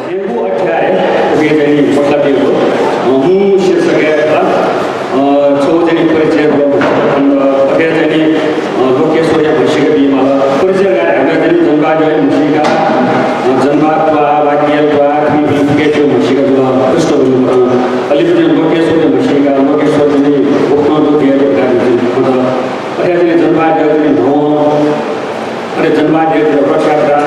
हेगो अध्याय उगे जनी मतलब यो हूँ शीर्षक छो जनी परिचय खण्ड अगे जनी लोकेश्वर या भैषिक बिमाला परिचय गरे हामीले जनी जन्मा जय मुसिका जन्मात्वा वाक्यत्वा कृपे जो मुसिका जो पृष्ठभूमि अलिपुर लोकेश्वर मुसिका लोकेश्वर जनी उठ्न जो दिएको गाडी खण्ड अगे जनी जन्मा जय जनी नौ अरे जन्मा जय रक्षात्रा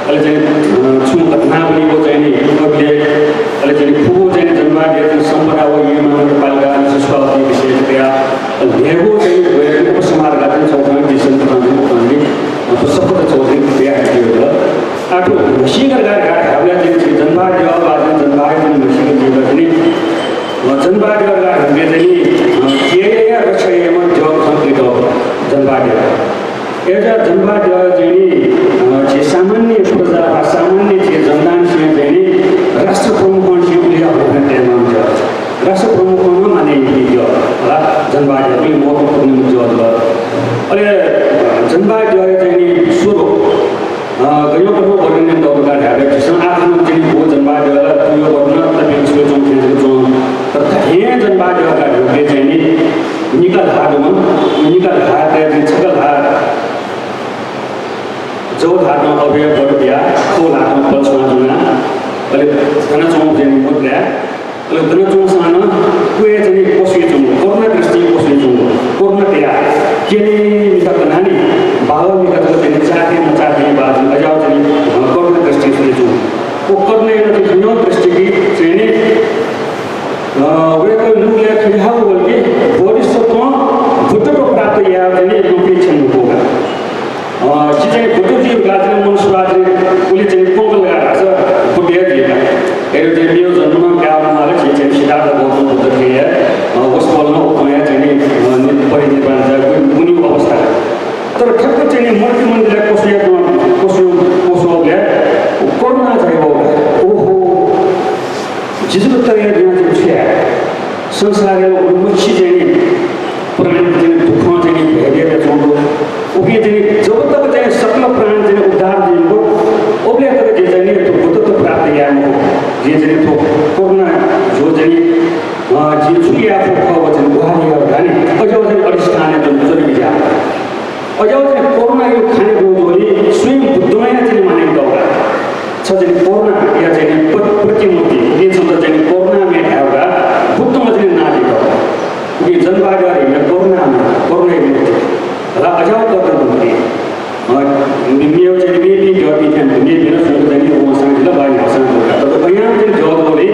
अहिले चाहिँ छु घटनावलीको चाहिँ नि कविले अहिले चाहिँ फुगो चाहिँ जन्मादिएको सम्पदा हो यो नगरपालिका शिशुवादी विशेषतया भेगो चाहिँ गएको उपसमारोहका चाहिँ चौधरी दिसन प्रधानले सबै चौधरी बिहा आठो मसिगर हामीले चाहिँ जन्मादियो बाजन जन्मादियो मसिगर दिएको चाहिँ जन्मादियोलाई हामीले चाहिँ के रक्षायमा जब कम्प्लिट हो जन्मादियो एउटा जन्मादियो चाहिँ सामान्य प्रजा सामान्य चाहिँ जनतासँग चाहिँ राष्ट्र प्रमुखले अभिनन्दन हुन्छ राष्ट्र प्रमुखमा माने यो होला जनवादीहरूले महत्त्वपूर्ण जो अहिले जनवादीहरू चाहिँ सुरु गयो पनि वर्णन दौडका ढाबे छन् आफ्नो चाहिँ हो जनवादीहरूलाई पुयो गर्न तपाईँ सोचौँ खेल्छौँ तर धेरै जनवादीहरूले चाहिँ नि निकल हात चाहिँ छकल हात जो धारमा अवयव बढ्या खोल हातमा पछमा जुना अहिले घना चौँ चाहिँ मुद्रा अहिले घना चौँसँग कुए चाहिँ कोसी चौँ कोर्ना दृष्टि कोसी चौँ कोर्ना त्या के निकट नानी बाबा निकट चाहिँ चाटे बाजु अजाउ चाहिँ कोर्ना दृष्टि सुने चौँ वो कोर्ने चाहिँ घनो दृष्टि की चाहिँ वेको नुले खिहाउ बोलके भविष्यमा भुटको प्राप्त या चाहिँ रूपी छन् होगा चाहिँ भुटुजी गाजले मनुष्यवादी उसले चाहिँ पोकल लगाएर छ फुटिया दिएका हेर्नु चाहिँ मेरो जन्ममा गाउँमाले चाहिँ सिद्धार्थ गौतम बुद्ध थिए उस बोल्न उपमाया चाहिँ परिनिर्वाण चाहिँ मुनि अवस्था तर ठ्याक्क चाहिँ मूर्ति मन्दिरलाई कोसोले कोरोना चाहिँ ओहो जिजु तरिया दिन चाहिँ छ्या संसारले उन्मुखी चाहिँ प्राण चाहिँ दुःख चाहिँ भेटेर छोड्नु उके चाहिँ जब तक चाहिँ सकल प्राण चाहिँ उद्धार दिएको ओब्ले तक जे चाहिँ त्यो बुद्धत्व प्राप्त यामो जे चाहिँ त्यो कोरोना जो चाहिँ जे छुया को वचन गुहारी और गाने अझै चाहिँ अडिष्ठान जुन जुन जा अझै चाहिँ कोरोना यो खाने रोगले स्वयं बुद्धमै चाहिँ मानेको होला छ चाहिँ कोरोना या चाहिँ प्रतिमूर्ति के छ चाहिँ कोरोना में एउटा बुद्धमा चाहिँ नालेको यो जनवादीहरु यो कोरोना मूर्ति र अझै निमियो चाहिँ बेबी जति चाहिँ बेबी र सुरु चाहिँ उहाँसँग ल बाइ भाषामा बोल्दा तर यहाँ चाहिँ जदले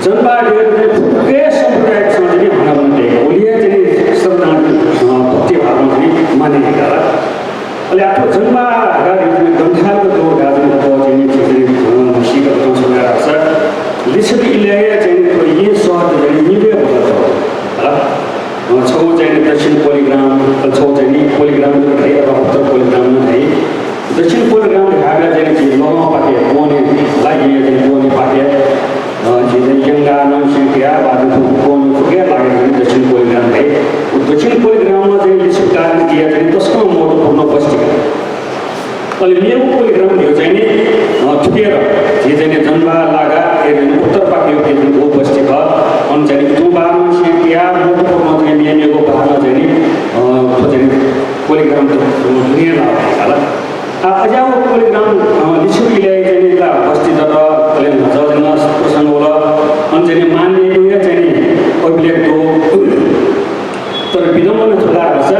जनवादीहरु चाहिँ फुके सम्प्रदायसँग चाहिँ भन्न भन्दै ओलिया चाहिँ श्रद्धालु भक्ति भावमा चाहिँ मानेका अहिले आफ्नो जनवादीहरु चाहिँ गन्थालको जो गाजन चाहिँ सिकर संस्कार छ लिसबी इलाया चाहिँ यो शहर चाहिँ निबे भन्छ छौ चाहिँ दक्षिण पोलिग्राम छौ चाहिँ पोलिग्राम है र उत्तर पोलिग्राम है दक्षिण पोलिग्राम ढाका चाहिँ नौ पाटे कोने लागि चाहिँ कोने पाटे चाहिँ यंगा नौसिया बाजु कोने के लागि दक्षिण पोलिग्राम है दक्षिण पोलिग्राममा चाहिँ लिसब कारण दिया चाहिँ त्यसको महत्त्वपूर्ण बस्ती अहिले मेरो पोलिग्राम यो चाहिँ नि ठुकेर जे चाहिँ जन्मा लागा उत्तर पाटे चाहिँ हो बस्ती भ अनि चाहिँ त्यो बारमा सिया महत्त्वपूर्ण चाहिँ नियमको बारमा चाहिँ पोलिग्राम दुनियाँ होला अझै पोलिग्राम लिसुकी ल्याए चाहिँ ला बस्ती तर अहिले जजना प्रसङ्ग होला अनि चाहिँ मान्ने चाहिँ अभिलेख दो तर विडम्बना थोड़ा छ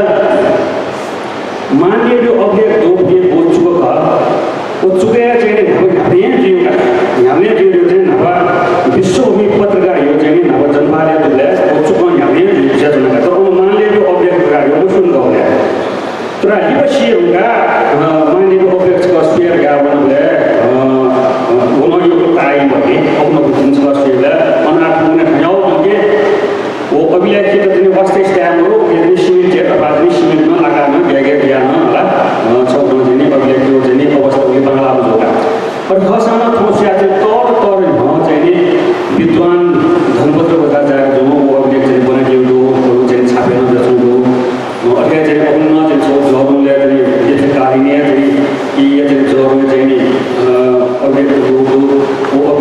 मान्ने जो अभिलेख दो के बोचुको का वो चुके चाहिँ हामीले जो चाहिँ नभा विश्वभूमि पत्रकार यो चाहिँ नभा जन्माले तुले वो चुको हामीले जजना तर मान्ने जो अभिलेख गायो सुन गयो तर हिबसिएका मान्ने जो अभिलेख का स्पेयर गावनले उनीहरुको ताई भने आफ्नो बुझ्न सकेला अनि आफ्नो ठाउँ के वो अभिलेख के त वास्तविक स्ट्याम्पहरु यदि सिमेन्ट या बादरी सिमेन्टमा लगाउन भ्यागे ध्यान होला छौँ चाहिँ अभिलेख जो चाहिँ अवस्थाले बङ्गलामा होला और खसाना थोसिया चाहिँ तर चाहिँ विद्वान धनपत्र बजार जो वो अभिलेख चाहिँ बनाइएको दो चाहिँ छापेन जसो दो अथवा चाहिँ अन्न चाहिँ छौ जरुले चाहिँ यति कारिने चाहिँ कि यति जरुले चाहिँ अभिलेख दो वो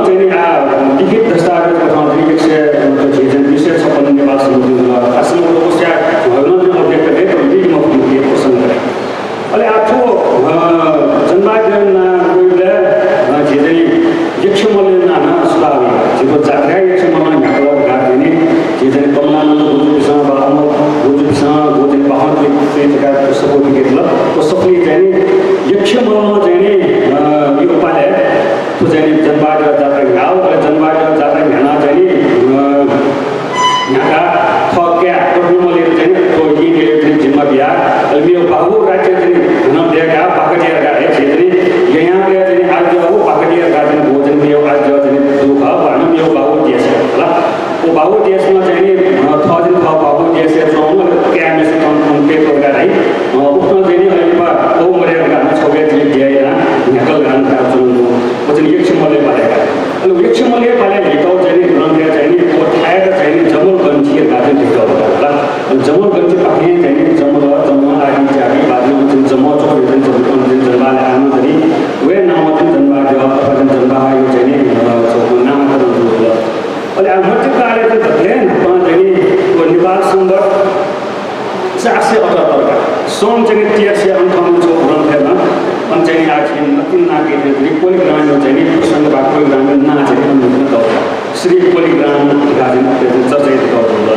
चाहिँ लिखित दस्तावेज पठाउँदै 156 नेपाल समितिमा आश्रम समस्या भवन अध्यक्ष है तो भी मुख्य प्रसंग है अले आठो जनबाजन ना गोइले जेदे यक्षमले ना सुलावी जेको जात्रा यक्षमले नाकला गादिने जेदे कमलानन्द गुरुसँग बाबु गुरुसँग गोदे पहाड पे जगह सपोर्ट केला तो सफली चाहिँ यक्षमले चाहिँ यो पाले तो चाहिँ जनबाजन जात्रा गाउँ र जनबाजन जात्रा घना चाहिँ यहाँ थक्या टोटलले चाहिँ तो यिनीले चाहिँ जिम्मा बिया अलमियो बाबु राज्य चाहिँ घना दिएका पाकटिया का है चाहिँ यहाँ पे चाहिँ आज जो पाकटिया का चाहिँ भोजन दियो आज जो चाहिँ दुख भनौँ यो बाबु देश होला वो बाबु देशमा चाहिँ थजिन बाबु देश चाहिँ क्यामेस कन्फर्म पेपर है उठ्न चाहिँ अहिले ओ मरेर गाना छोबे चाहिँ दिएन नकल गाना चल्नु वो चाहिँ यक्षमले पालेका अनि यक्षमले पाले भिटाउ चाहिँ रङ्गे चाहिँ वो ठाएर चाहिँ जमल गन्जिएर गाजन भिटाउ होला जमल गन्जि पाके चाहिँ जमल आदि जाति बादमा चाहिँ जमल छोरे चाहिँ जनबाले आमा पनि वे नाम चाहिँ जनबा जो अपन जनबा यो चाहिँ नामकरण होला अनि हाम्रो कार्य चाहिँ धले चाहिँ वो नेपाल संगत 478 का सोम चाहिँ 358 छ ग्रन्थमा अनि चाहिँ आखिर नतिन नाके चाहिँ पोलिग्राम चाहिँ प्रसंग भएको ग्रामीण ना चाहिँ श्री पोलिग्राम गाजन चर्चित गर्नु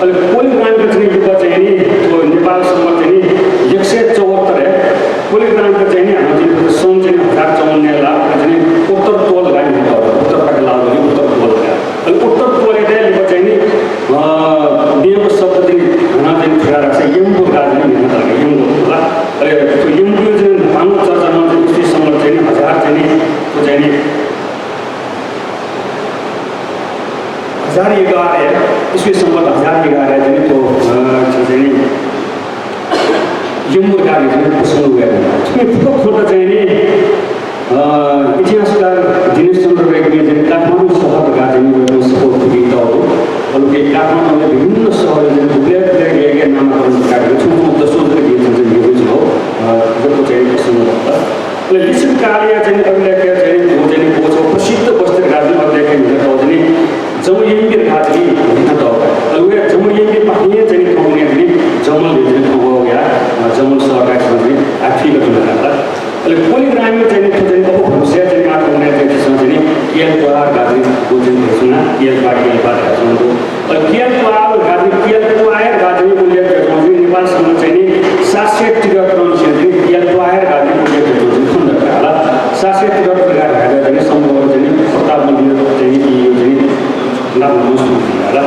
अनि पोलिग्राम चाहिँ युग चाहिँ तो नेपाल सम्म चाहिँ 174 है पोलिग्राम चाहिँ हाम्रो सोम चाहिँ 1054 लाख चाहिँ उत्तर तोल गाई उत्तर पट लाभ उत्तर तोल अनि उत्तर तोले चाहिँ चाहिँ नियम शब्द चाहिँ घना चाहिँ फेरा राख्छ यम्बु गाजन भन्ने खालको यम्बु होला अनि त्यो यम्बु चाहिँ भानु चर्चामा चाहिँ उसैसँग चाहिँ 1000 चाहिँ त्यो चाहिँ 1011 इसवी संवत 1011 चाहिँ त्यो चाहिँ यम्बु गाजन चाहिँ प्रसंग गएको त्यो फुटो खोल्दा चाहिँ नि इतिहासकार दिनेश चन्द्र रेग्मीले चाहिँ काठमाडौँ सहर गाजन सपोर्ट पुगिता हो अरूले काठमाडौँमा विभिन्न सहरहरू चाहिँ थुप्रै थुप्रै नामकरण गरेको छु म दशौँ चाहिँ यो हो जसको चाहिँ प्रसंग हुन्छ अनि विशेष कार्य चाहिँ अभिलेख चाहिँ चाहिँ प्रसिद्ध वस्त्र गाजन अभिलेख हुँदा चाहिँ जमयङ्गिर गाजनी हुन त अहिले जमयङ्गिर पाहिए चाहिँ ठाउँले चाहिँ जमलले चाहिँ ठाउँ हो या जमल सहरका चाहिँ आफिगत हुन लाग्दा अहिले पोलिग्रामी चाहिँ चाहिँ अब भविष्य चाहिँ मात्र हुने चाहिँ चाहिँ केलद्वार गाजनी गोजन घोषणा केलद्वार घोषणाको अहिले केलद्वार गाजनी केलद्वार गाजनी उल्लेख गरेको चाहिँ नेपालसँग चाहिँ 773 चाहिँ केलद्वार गाजनी उल्लेख गरेको चाहिँ खण्ड होला 773 गाजनी चाहिँ सम्भव चाहिँ 57 चाहिँ यो चाहिँ लाग्नु होला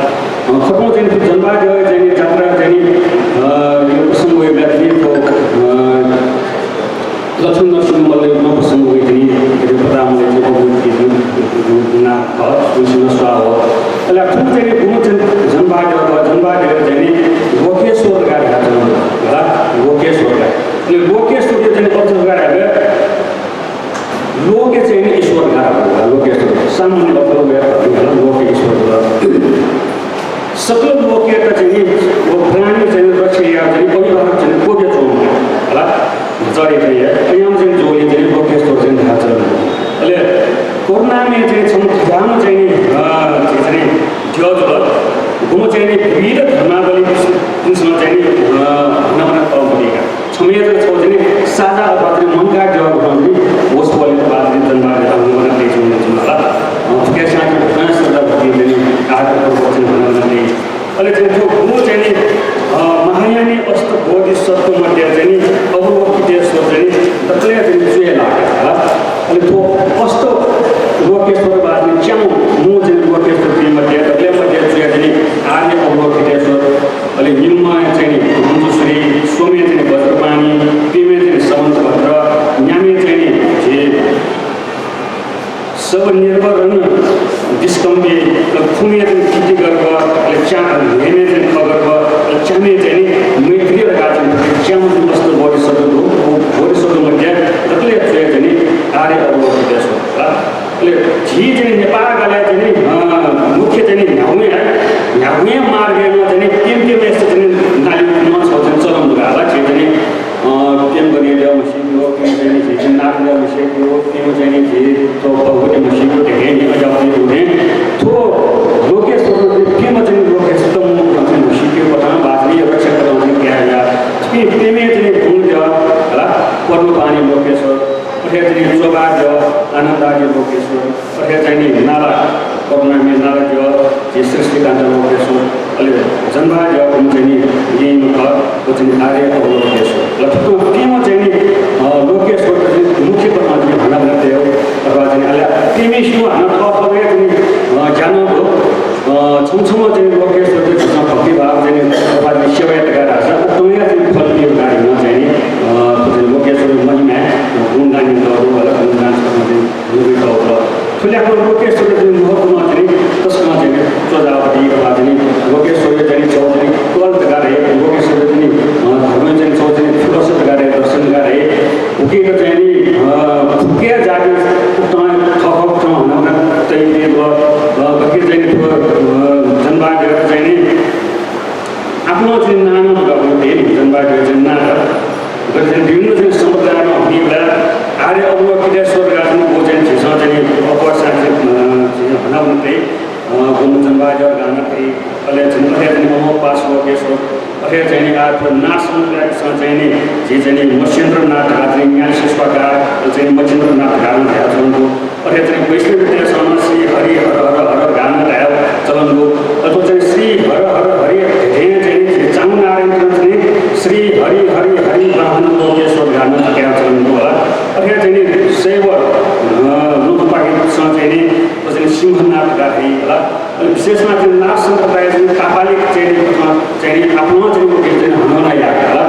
खतम चाहिँ जनबा चाहिँ जात्रा चाहिँ यो प्रसंग व्यक्तिको लक्ष्मण नरसिंहमले प्रसंग चाहिँ प्रधानले चाहिँ ना सुन स्वा हो अहिले ठुलो चाहिँ गुण चाहिँ जनबा चाहिँ लोकेश्वर गाडा होला लोकेश्वर अनि लोकेश्वर चाहिँ अर्थ गाडा लोके चाहिँ ईश्वर गाडा होला लोकेश्वर सामान्य अर्थ होला लोकेश्वर होला सकल लोके त चाहिँ वो प्राणी चाहिँ रक्षिया चाहिँ अभिभावक चाहिँ कोके चोम होला जरे चाहिँ यहाँ चाहिँ जोले चाहिँ लोकेश्वर चाहिँ थाहा छ अहिले कोरोनामा चाहिँ छम चाहिँ ज्योजल गुम चाहिँ विविध धर्मावली जुनसँग चाहिँ नमना परम्परिका छमेर छौ चाहिँ साझा अथवा मनका जवाब चाहिँ होस बोलेको बादले जनबाले नमना दिएको हुन्छ होला के साथी फ्रान्स र चाहिँ आर्टको वचन भन्न चाहिँ अहिले चाहिँ त्यो गुम चाहिँ महायानी अष्ट बोधिसत्व मध्ये चाहिँ अवलोकितेश्वर चाहिँ तत्ले चाहिँ जुए लाग्यो होला अनि त्यो अष्ट लोकेश्वर बादले च्याउ मु चाहिँ लोकेश्वर मध्ये तत्ले मध्ये जुए चाहिँ आर्य अवलोकितेश्वर अहिले निम्मा चाहिँ मञ्जुश्री सोमे चाहिँ वज्रपानी पिमे चाहिँ समन्तभद्र न्यामे चाहिँ सब निर्भर डिस्कम्बे खुमे चाहिँ किटी गर्व हेमे चाहिँ खगर्व च्यामे चाहिँ मैत्री र गाजन च्याउ जस्तो बोधिसत्वमध्ये तत्ले जुए चाहिँ आर्य अवलोकितेश्वर होला अहिले झी चाहिँ नेपालकाले चाहिँ मुख्य चाहिँ न्याउे मार्गमा चाहिँ के यस्तो चाहिँ नाली छ चाहिँ चलाउनु होला चाहिँ प्रेम गर्ने ल्याउनु सिक्यो त्यो चाहिँ नाच्न ल्याउनु सिक्यो त्यो चाहिँ तो बहुते सिक्यो धेरै लोकेश्वर अरे चाहिँ नाला कोरोनामा नाला जो जे सृष्टिकान्त लोकेश्वर अलि जनबा जो चाहिँ नि यही घर को चाहिँ आर्य लोकेश्वर लथको केमा चाहिँ नि लोकेश्वर मुख्य प्रमाण भन्दा भन्दै हो अथवा चाहिँ अलि केमिस्टो हान थपले चाहिँ जानु हो छमछम चाहिँ लोकेश्वर चाहिँ भक्ति भाव चाहिँ अथवा सेवायत गरेर छ उतमै चाहिँ फलियो गाडीमा चाहिँ नि लोकेश्वर महिमा गुणगान गर्नु होला गुणगान चाहिँ लुबिको हो ठुल्याको लोकेश्वर चाहिँ महत्त्वमा चाहिँ त्यसमा चाहिँ चोजावटी अथवा चाहिँ लोकेश्वर चाहिँ चौधरी कल्ट गरे लोकेश्वर चाहिँ धर्म चाहिँ चौधरी फिलोसफी गरे दर्शन गरे उकेको चाहिँ नि फुके जाति थप हुन त्यही बकी चाहिँ जनबाद चाहिँ नि आफ्नो चाहिँ नाम गर्नु धेरै जनबाद चाहिँ नाटक विभिन्न चाहिँ समुदायमा हुने बेला आर्य अवलोकितेश्वर राजनीतिको चाहिँ छिसो चाहिँ अपवर्षा चाहिँ भनाउनुले गुण जनबाद गाना थिए अहिले चाहिँ अरे चाहिँ पास लोकेश्वर अरे चाहिँ आफ्नो नाट समुदायसँग चाहिँ नि जे चाहिँ मच्छेन्द्रनाथ चाहिँ ज्ञान शिष्यका चाहिँ मच्छेन्द्रनाथ गाना भए चलनको अरे चाहिँ वैष्णव विद्यासँग श्री हरि हर हर हर गाना भए चलनको अथवा चाहिँ श्री हर हर हरि धेरै चाहिँ चामुनारायण चाहिँ श्री हरि हरि हरि ब्राह्मण लोकेश्वर गाना भए चलनको होला अरे चाहिँ शैव लुटपाकीसँग चाहिँ नि सिंहनाथ गाथे होला विशेषमा चाहिँ नाथ सम्प्रदाय चाहिँ कापालिक चाहिँ आफ्नो चाहिँ हनुमान याद होला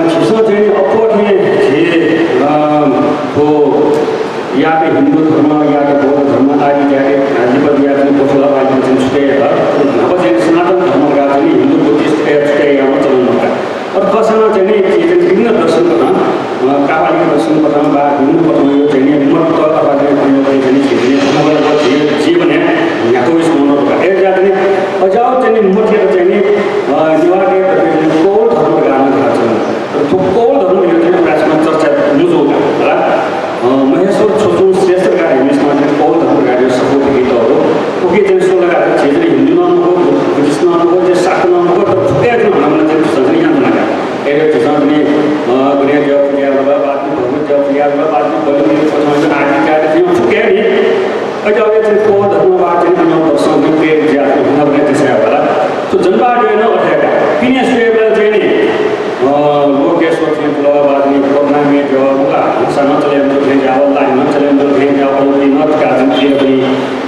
खिस्न चाहिँ अपवर्ने हो या त हिन्दू धर्म या त बौद्ध धर्म आदि जाति राज्यपति या चाहिँ बसोला आदि चाहिँ छुट्याएर अब चाहिँ सनातन धर्मका चाहिँ हिन्दू बुद्धिस्ट छुट्याइमा चलाउनु होला और कसैमा चाहिँ विभिन्न दर्शन गर्न कापालिक दर्शन प्रथम वा हिन्दू प्रथम यो चाहिँ मत अथवा चाहिँ जीवन यहाँको स्मरण एक जाति अझाउ चाहिँ मठेर चाहिँ निवार्य कौल धर्म गाना गर्छन् कौल धर्म यो चाहिँ प्राचीन चर्चा मुजो होला महेश्वर छोचुङ श्रेष्ठ गाडी यसमा चाहिँ कौल धर्म गाडी सपोर्ट गीतहरू ओके चाहिँ सो लगाएर चाहिँ हिन्दू नाम हो बुद्धिस्ट नाम हो चाहिँ सात नाम हो तर फुक्या चाहिँ भन्न चाहिँ सजिलै यहाँ लगा ए चाहिँ पनि गुनिया जब पुलिया होला बादमा भगवत जब पुलिया होला बादमा बलियो प्रथम आदि कार्य थियो फुक्या नि अहिले अब चाहिँ कौल धर्मबाट चाहिँ नौ दर्शन प्रेम ज्यादा हुन भने त्यसै होला तो जनबाट होइन अठेका किन सुएबल चाहिँ नि लोकेश्वर चाहिँ पुलबादनी कोर्नामे जो होला सँग चले हम लोग जावल लाइन न चले हम लोग जावल नि नट का चाहिँ पनि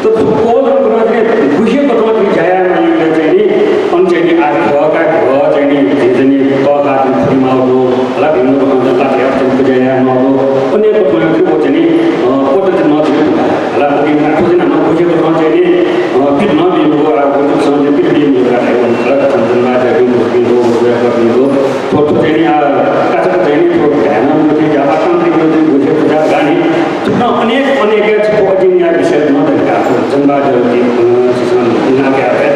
तो कौल धर्ममा चाहिँ गुहियो कतमा चाहिँ जाया मानिले चाहिँ नि अन चाहिँ नि आ घका घ चाहिँ नि चाहिँ तका चाहिँ फुमाउनु होला भिन्न प्रकारको तात्या चाहिँ जाया नहो अन्य कतमा चाहिँ वो चाहिँ नि कोट चाहिँ नदिनु होला कि आफू चाहिँ हाम्रो गुहियो कतमा चाहिँ नि पिट नदिनु आ गुहियो सँग पिट दिनु राखेको हुन्छ चन्दनमा चाहिँ गुहियो गर्नु फोटो चाहिँ नि काचा चाहिँ नि फोटो ध्यान चाहिँ जाबा कान्ति चाहिँ गुहियो पूजा गानी न अनेक अनेक चाहिँ यहाँ विषय नदेका जनबाद नाके आए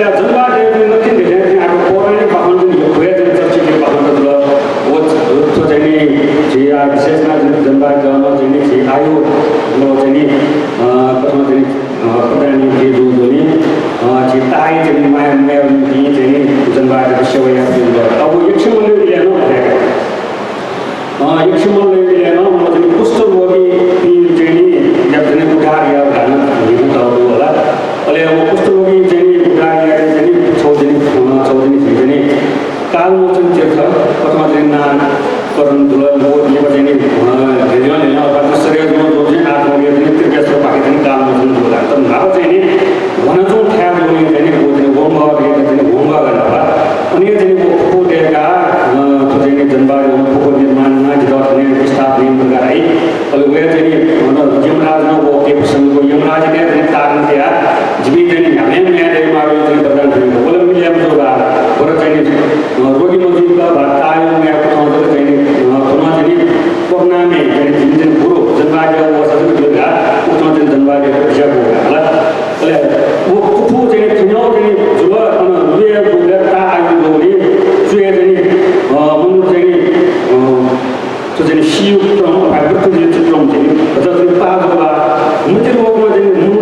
या जनबाद नथिङ धेरै अब पौराणिक पाखण्ड यो भए चाहिँ चर्चित पाखण्ड वो तो चाहिँ नि जे विशेषमा जनबाद जन चाहिँ नि आयो लो चाहिँ नि प्रथम चाहिँ प्रधानी के जो नि जे ताई चाहिँ माया माया नि चाहिँ नि जनबाद सेवा अब एकछिन लिएन एकछिन लिएन म चाहिँ कुष्ठरोगी चाहिँ नि या चाहिँ उठार या घाना हिँड्नु होला अहिले अब कुष्ठरोगी चाहिँ नि उठार या चाहिँ नि चौधरी चाहिँ नि कालमोचन तीर्थ अथवा चाहिँ नान करुण दुलन हो यो चाहिँ नि धेरै अथवा शरीरमा जो चाहिँ आत्मले चाहिँ त्रिकेश्वर पाके चाहिँ कालमोचन होला तर नाम चाहिँ नि भनजौँ ख्याल गर्ने चाहिँ नि वो चाहिँ होम चाहिँ होम गर्दा अनि चाहिँ वो दिएका चाहिँ नि जनबाद पोको निर्माण जगत स्थाप निर्माण गराई अब वे चाहिँ यमराज न वो के प्रसंग यमराज ने चाहिँ तारण दिया जीवी चाहिँ हामीले न्याय मार्ग चाहिँ प्रदान गरेको बोले मिलियम जोगा और चाहिँ रोगी मजदुरका भातायो न्याय पठाउँदै चाहिँ पुनः चाहिँ कोरोना में चाहिँ जिन गुरु जनबाद वर्षको बेला उठ्न चाहिँ जनबाद विषयको होला वो कुफु चाहिँ किनो चाहिँ जुल अन रुए बोले ता आयो बोले जुए चाहिँ मनु चाहिँ तो चाहिँ शिव क्रम भागवत चाहिँ चित्रम चाहिँ जति पागवा मुतिर वकमा चाहिँ मुनु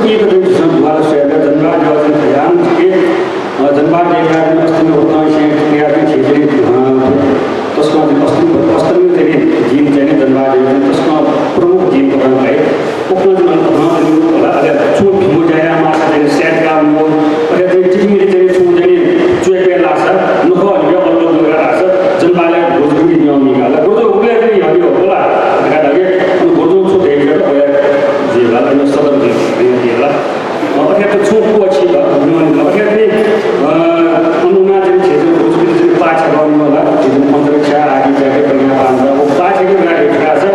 की तो संभाल से जनता जो ध्यान के जनता देखा अस्तित्व होता है क्रिया की चीजें त्यसमा अष्टमी जिन चाहिँ जनता त्यसमा प्रमुख जिन पकाउनु है उक्न होला छु भिमो जाया माछा चाहिँ सेट काम हो अरे चाहिँ चिमिरी चाहिँ छु चाहिँ चुएके लाग्छ नखो अनि अल्लो गरेर आछ जनताले रोजगारी नियम निकाल्दा गोजो उले चाहिँ हरियो होला लगातार अनि गोजो छु देखेर भयो जे होला अनि सदन दिए होला अथे त छु पछि भयो अथे पनि अनुना चाहिँ छेजो रोजगारी चाहिँ पाछा गर्नु होला अन्तरिक्षा आदि चाहिँ प्रज्ञा पान्छ वो पाछाको कुरा छ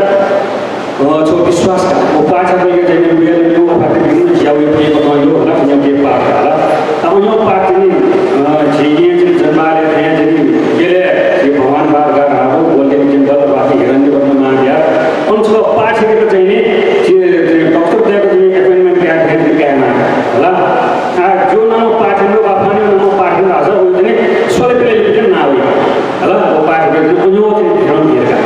छो विश्वास वो पाछाको चाहिँ मेरो यो पार्टी पनि ज्याउ पनि बतायो होला किन के पार्टी होला अब यो पार्टी नि झिगे चाहिँ जन्माले त्यहाँ चाहिँ गेले यो भगवान बाबा राबो बोले चाहिँ दल पार्टी हेर्ने गर्न माग्या अनि छ पाछाको चाहिँ नि डक्टर दिएको चाहिँ एपोइन्टमेन्ट क्या फेरि क्या होला जो नाम पाठनको बाफाने नाम पाठन आछ वो चाहिँ सोलेले चाहिँ नाउ होला वो पाठको चाहिँ यो चाहिँ ध्यान दिएका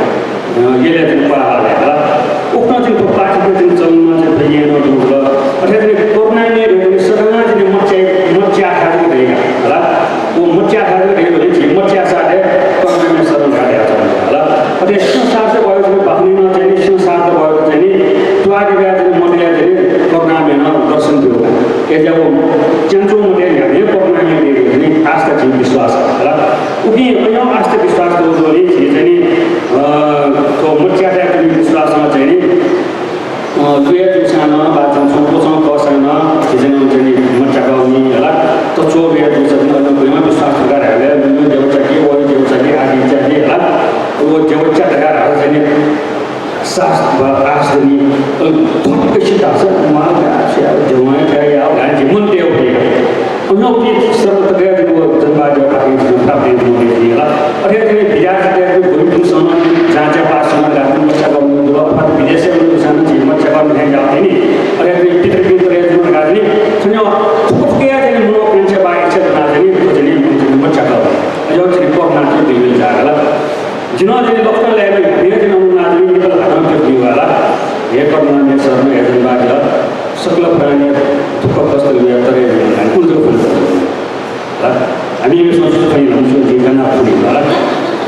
गेले चाहिँ पाहाले होला उक्न चाहिँ पाठको चाहिँ चलनमा चाहिँ भइएन होला अथवा चाहिँ कोरोनाले पनि सदना चाहिँ मच्चा खाएको देगा होला वो मच्चा खाएको देख्यो भने चाहिँ मच्चा साथे कोरोनाले सदन खाएको छ होला अथवा संसार चाहिँ भयो चाहिँ बाख्नीमा चाहिँ संसार भयो चाहिँ नि तुवाडी बिहा चाहिँ मन्दिर चाहिँ कोरोनाले दर्शन दियो के जब चन्चो मन्दिर हामी कोरोनाले दियो भने आस्था चाहिँ विश्वास होला उनी यो आस्था विश्वास दोले चाहिँ नि तो मच्चा खाएको विश्वासमा चाहिँ नि दुई दिवसाना बाचन सोपोसँग कसँग चाहिँ मच्चा गाउने होला त चो बिहा दिवस भुइँमा विश्वास गरेर हामीले देउचा के वो देउचा के आदि चाहिँ होला वो देउचा लगाएर चाहिँ शास्त्र आस्दनी थोकै सिद्धास मार्ग आछ्या जवान काय आउ गान जीवन देव हो अन्य के सर्वत गए वो जनता जो पार्टी प्राप्त हुने होला अरे चाहिँ विद्यार्थी भूमि समान जाँच पास गर्न मच्चा गाउने होला अथवा विदेशी अनुसार चाहिँ मच्चा गाउने है जाते नि अरे चाहिँ पितृ प्रयोजन गर्ने छन्यो थुके चाहिँ मनो पेन्से बाइक छ ना चाहिँ मच्चा गाउने यो चाहिँ कोरोना चाहिँ बिल जाला जिनो चाहिँ डॉक्टर लेले बिहे चाहिँ अनुनादि निकल हातमा त्यो दिवाला हे कोरोना ने सर्व एजन बाज सकल प्राणी दुःख कष्ट व्यतरे कुल जो फल हामी यो सोच्छु पनि हुन्छ जीवन आफूले होला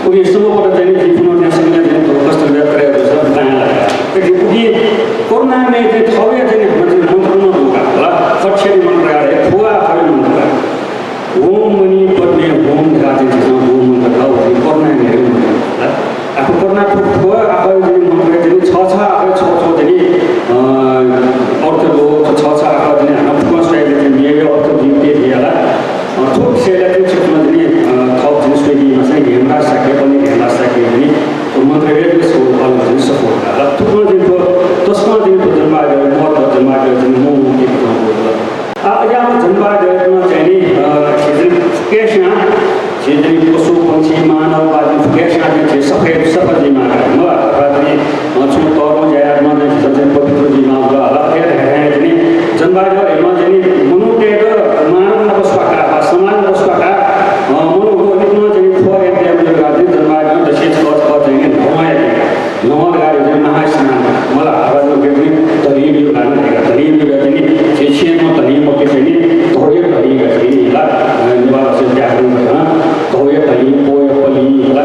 उनी समूहबाट चाहिँ जीवन न्यासले चाहिँ कष्ट व्यतरे छ दायाँ त्यति उनी कोरोनाले चाहिँ थवे चाहिँ मन्त्रमा होगा होला फक्षरी मन्त्र फुवा खरे मन्त्र ओम मनी पद्मे ओम राजे चाहिँ ओम मन्त्र हो कोरोना ने होला आफू कोरोना फुवा आफू चाहिँ मन्त्र चाहिँ छ आफू छ चाहिँ अर्थ हो छ आफू चाहिँ हाम्रो फुवा स्टाइलले चाहिँ नियो अर्थ दिए होला थोक सेला चाहिँ क्षेत्रमा चाहिँ थप चाहिँ स्वेदीमा चाहिँ हेर्न सके पनि हेर्न सके भने त्यो मन्त्र रेडियो अलग चाहिँ सपोर्ट होला थुप्रो दिनको त्यसमा दिनको जन्मायो महत्त्व जन्मायो चाहिँ म के बताउनु यहाँ जन्मायोमा चाहिँ नि केसमा चाहिँ पशु पंक्षी मानव आदि केसमा चाहिँ सफेद जिम्मा अथवा चाहिँ छु तर्म जायमा चाहिँ पवित्र जिम्मा होला फेरि चाहिँ जन्मायो हेर्न चाहिँ मनुष्य मानव नबस्वाका समान नबस्वाका मनुष्यमा चाहिँ फोरे देवले गर्दै जन्मायो जसै छ चाहिँ नमन गाडी चाहिँ महास्नान मलाई आवाजमा बेग्ने तलियो गाडी तलियो चाहिँ छेछेमा तलियो के चाहिँ धोए तलियो चाहिँ होला निवास चाहिँ त्याग्नु भएन धोए तलियो पोए पलि होला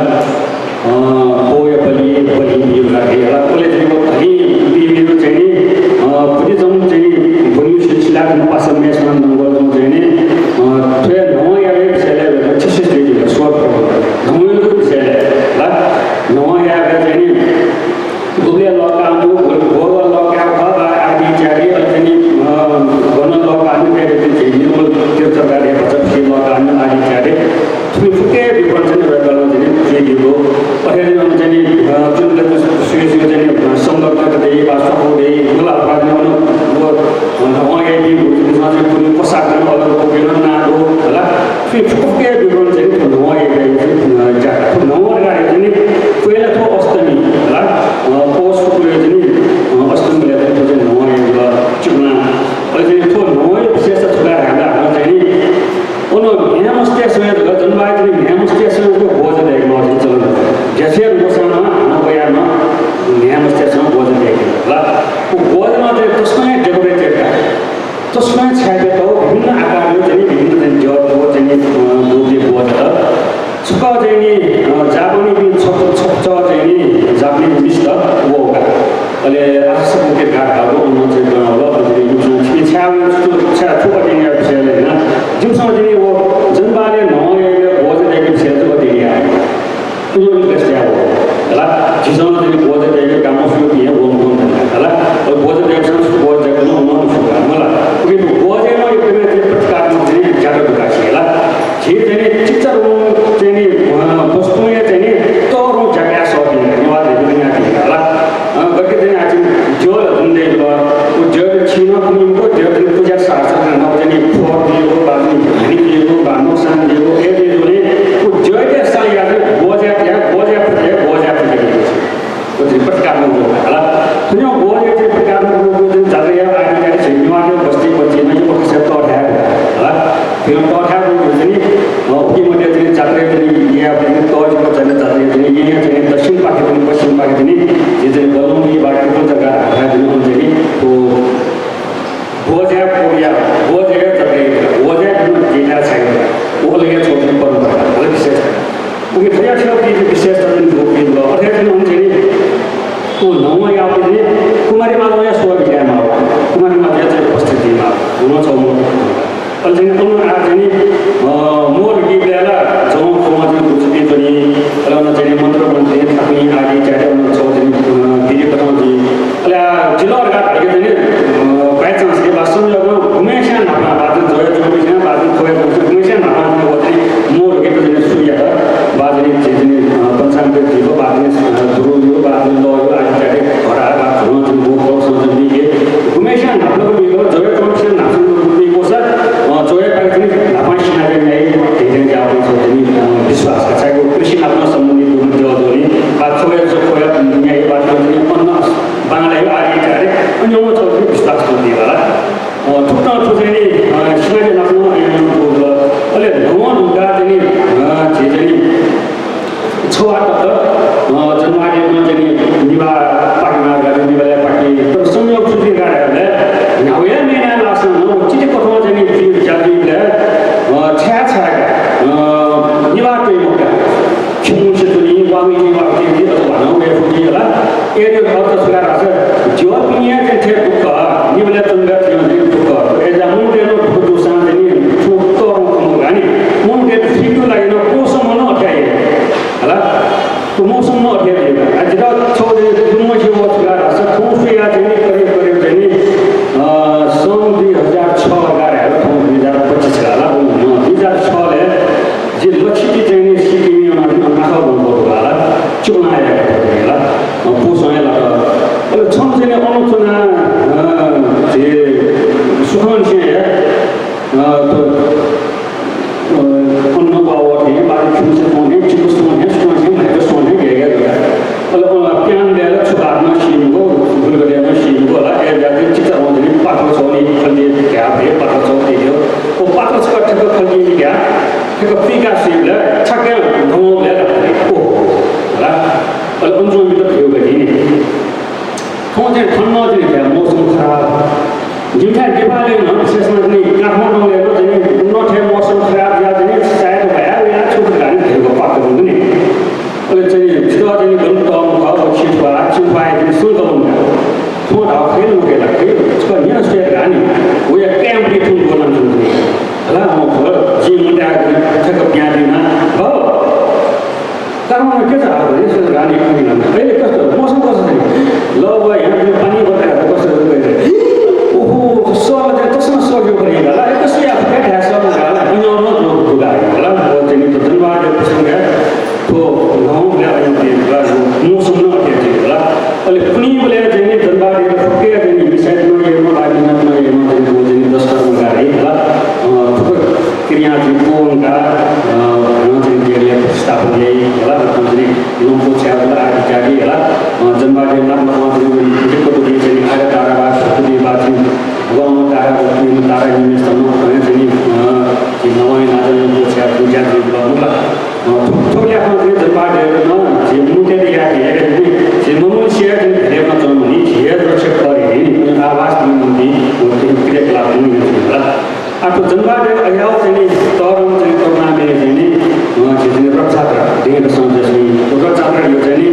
उसमें छाया तो विभिन्न आकार में जनी विभिन्न जन जो जनी बोधे बोध था सुका जनी जापानी भी छोटा जनी जापानी मिस्ट वो होगा अले आसपास के घर आलो उन्होंने जो आलो जनी यूज़ छाया तो जनी आप शेयर ना जिम समझ नहीं वो जनबाले नौ ये बोध देखिए शेयर तो देखिए तो ये इंटरेस्ट है वो है चीज़ों में जनी बोध देखिए कामों से भी है वो है और बोध देखिए समझ बोध देखिए ना उन्होंने शुक्र मला क्योंकि बोध है ना ये में प्रतिकार में जनी ज़्यादा बुका शेयर ये जनी चित्तर वो जनी वस्तु ये जनी तो वो जगह सौंपी है ये बात देखने आती है करके जनी आज जो लंदे जो वो जो चीनों को इनको जो जनी तो जैसे सार्थ करना हो जनी फोर दिए वो बानी हनी दिए वो बानों सान दिए वो ये दिए जो ने वो जो है साल याद है बोझ है तो प्रतिकार में जो है तो जो बोझ है प्रतिकार में जो जन ज़्यादा यार आगे जाके चीनियों आगे बस्ती में जो किसी तो है फिर तो है वो जनी की मध्य जनी जाते जनी ये आप जनी तो जो चले जाते जनी ये जनी दक्षिण पाकिस्तान पश्चिम पाकिस्तान ये जनी दोनों की बात की जगह है जनी उन जनी तो बोझ है कोरिया बोझ है जाते बोझ है जीना चाहिए वो लगे छोटे पर अलग विशेष उनके थोड़ा छोटा की विशेष जनी वो की लो और है जनी उन जनी तो नौवा या आप जनी कुमारी मालूम है सोवा भी है मालूम कुमारी मालूम है जनी उपस्थिति मालूम उन्होंने चौमो और जनी उन्होंने आज जनी मोर की बेला जो कुमार जनी कुछ भी जनी अलग जनी मंत्र मंत्री अपनी आगे चाहे उन्होंने चौ जनी दीजिए बताओ जी अले जिला और गात लगे जनी बाय चांस के बाद सुन लोगों हमेशा नापा बात जो है जो भी है बात खोए हमेशा नापा में वो जनी मोर के जनी सूर्य का बाद जनी जनी पंचांग के जीवो बाद में दुरु यो बाद में लो यो आगे चाहे और आ बात जो जनी वो तो समझने के हमेशा नापा को भी जो है जो भी नापा को सर जो है पाकिस्तानी नापा शिनारे में तेरे के आप जनी विश्वास का चाहे वो कृषि नापा संबंधित जो दोनी बात खोए जो खोए दुनिया ये बात जनी अन्ना बांग्लादेश आगे चाहे अन्य वो तो विश्वास को दिया वाला और थोड़ा तो जनी शिनारे नापा ये बोल अले नौवां उनका जनी जनी छोआ तक जनवारी में जनी निवा पाकिना गाड़ी निवा पाकी तो संयोग सुधी गाड़ी है नावे में ना लासन वो चीज़ को तो जनी फिर जाती है छह निवा पे मुका क्यों से तो नहीं वामी निवा के लिए तो बनाओ ये फुटी वाला ये जो बहुत सुधार है जो दुनिया के थे बुका निवले तंगा थे नहीं बुका ये जामुन दे लो तो दूसरा जनी तो मुगानी मुन के ठीक लगे ना कोसम मनो क्या है तो मौसम में अध्ययन है आज रात छोड़े दुनिया की वो सुधार है सब थोड़े या जनी करीब जनी सन 2006 लगा है तो 2025 वाला वो 2006 है जी लक्ष्य की जनी सीखी में उन्होंने नाखा बोल वाला चुना है वाला पूछने लगा और छम जने अनुचना जे सुहान से है तो उन्होंने बावर है बात क्यों से होने चिकित्सा होने सुहान प्यान दिएर छुपार्न सिमको गुलगरियामा सिमको होला ए जाति चित्र आउँदैन पातलो छौनी खल्ली घ्या भए पातलो छौ दियो ओ पातलो छ ठेको खल्ली घ्या ठेको पिका सिमले छक्के ढोले ओ होला अल उन्जो मिटर थियो गइनी खोजे ठन्नो दिन घ्या मौसम खराब जिमठा नेपालले न विशेषमा पनि काठमाडौँले न जनि नठे मौसम खराब या जनि सायद भया या छुट गाडी थियो पातलो हुँदैन अले चाहिँ जितो जनि गन्तम खाओ छिटवा जनि सुल्कौंगा थोड़ा आखिर में क्या लगता है उसका यह स्टेट रानी वो एक कैंप भी तुम बोलना चाहते हैं अल्लाह हम बोल जी मुझे आज तक प्यार देना हो कारण में क्या चाह रहे हैं रानी को नहीं लगता पहले कष्ट मौसम कैसा है लो वो यहाँ पे पानी बताया तो कष्ट हो गए ओहो सौ बजे तो समझ सौ जो करेगा अल्लाह एक कष्ट आप क्या है सौ बजे अल्लाह अन्यों लोग होगा अल्लाह वो जनी तो धन्यवाद प्रसंग है तो गाँव में आए थे मौसम न आते थे अल्लाह अल्लाह पुनी बोले जनी धन्यवाद ये फुके जनी मिसाइल में ये में आज न ये में जनी 10 करोड़ का है अल्लाह तो क्रिया जी को उनका जनी के लिए स्थापन है अल्लाह तो जनी लोगों को चावला आज जागी अल्लाह जन्मा के नाम जनी को तो जनी आगे तारा बात खुदी बात गाँव तारा को तारा में समूह है जनी जी नवाई नाजन को चाव पूजा जी बोला तो क्या हम जन्मा दे न जी मुझे दिया है जी मनुष्य के देवना तो नहीं है रक्षक करे आवाज नहीं होती वो क्रिया कलाप नहीं atau जनवाद ayau ini torong ini torna ini jadi rachatra dengan sanjasmi rachatra itu jadi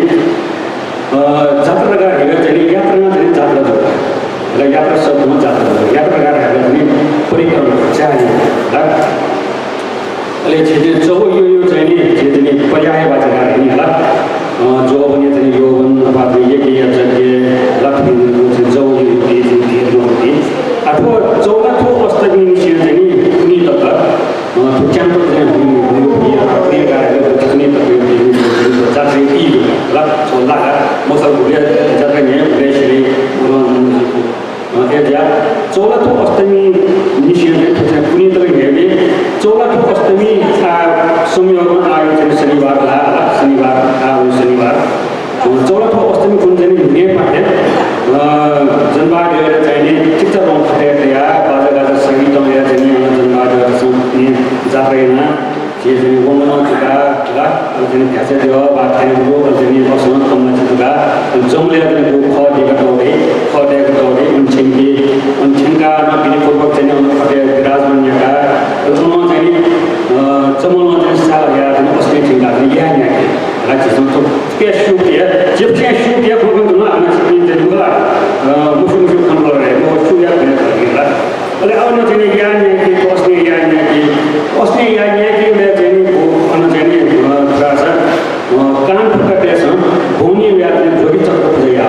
jatra negara jadi yatra jadi jatra tu lah yatra semua jatra negara jadi perikrama jadi lah oleh jadi jauh itu jadi perjalanan baca ini lah jauh ini jadi jauh apa dia jadi lakhi jauh itu jadi atau jauh itu pasti ini jadi ini tak tu campur dengan ini apa dia ada ini tak ini jatra ini lah soalnya masa dia jatranya bersih orang dia jauh itu pasti ini jadi kuni tak ini jauh itu pasti semua orang ayat jadi seniwar lah seniwar jauh itu pasti pun jadi ni pakai जनवाद jadi kita orang pakai dia baca संगीत dia jadi जनवाद ini जात्रena jadi orang juga lah jadi biasa dia baca itu jadi orang kamu juga jumlah jadi kau dia mencengka nak ini purwak jadi orang pakai birazmannya kan semua jadi salah ya jadi pasti tinggal dia ni lagi satu special dia jepnya dia bukan tu nak ini jadi lah musuh kan boleh musuh ya benar lah oleh awalnya jadi yang pasti yang jadi mana jadi rasa kan perkara bumi yang jadi cakap saja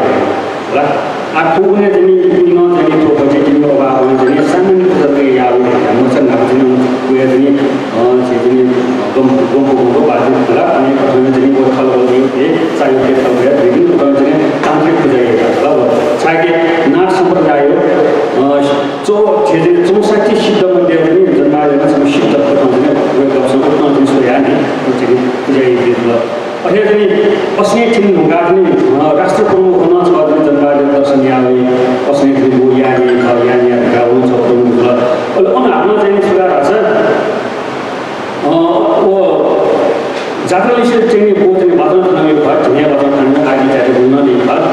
lah aku punya jadi ini jadi tu projek ini apa jadi sama ni saja ya macam nak jadi gue jadi gombo baca lah ini jadi buat kalau ini saya kalau jadi bukan jadi tampil saja lah saya nak sempurna जो चीजें जो सच्ची शिद्ध मंदिर में जनवाद में सब शिद्ध करते हैं way कब सब करते हैं इसको याद नहीं तो चीजें जाएगी तो और ये जनी असली चीज होगा नहीं राष्ट्र प्रमुख होना चाहिए जनवाद दर्शन यावे असली चीज वो याद का वो सब तो मतलब और उन आना चाहिए सुधार आसा वो जाकर इसे चाहिए वो चाहिए बातों तो नहीं बात दुनिया बातों करने आगे जाके बोलना नहीं बात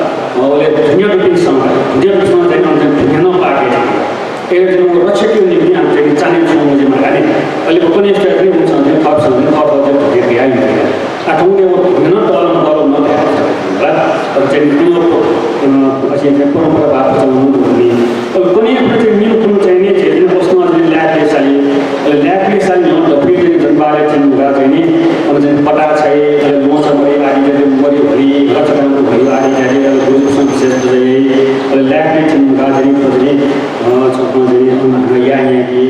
और ये दुनिया भी समय चाहिए हम दुनिया ना पाके एक दिन वो रक्षा क्यों नहीं हम चाहिए चाहे जो मुझे मगा नहीं अली वो कोने स्टेट में मुझे समझे खाप जब तो दिया ही नहीं आठों ने वो दुनिया तौर ना दे और चाहिए तो अच्छे से परंपरा बात चलूँ और कोने प्रति मीन कुल चाहिए चाहिए उसको आज लैब के साल जो डॉक्टर के जनवाद चाहिए होगा चाहिए और जब पता चाहिए लोग सब बड़े आदि जैसे बड़ी बड़ी रचना को बड़ी आदि जैसे गुरुकुल विशेष चाहिए और लैब के चाहिए होगा चाहिए तो चाहिए छोटा चाहिए हम यानी कि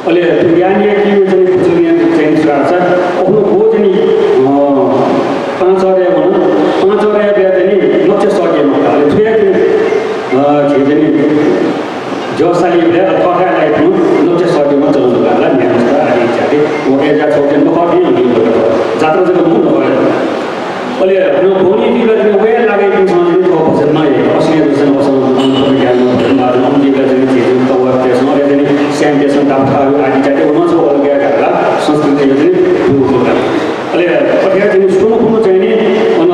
और यानी कि वो चाहिए कुछ नहीं चाहिए सुरासा और वो चाहिए 5 और है वो 5 और है क्या चाहिए नोचे सौ के मौका ले फिर चाहिए जो साली है अथवा है लाइफ में नोचे सौ के मौका चलने वाला नहीं है आदि चाहिए वो ऐसा छोटे मौका भी नहीं होगा जाता जगह मुंह होगा और हम बोली भी करते हुए लगे कि समाज को पसंद नहीं है असली दूसरे पसंद हम ज्ञान में बात हम जी करते हैं चीजें तो वो कैसे और ऐसे सेम जैसे डाक्टर आदि चाहिए उन्होंने जो और क्या करला संस्कृति जैसे दूर होगा अरे और क्या चीज सुनो सुनो चाहिए उन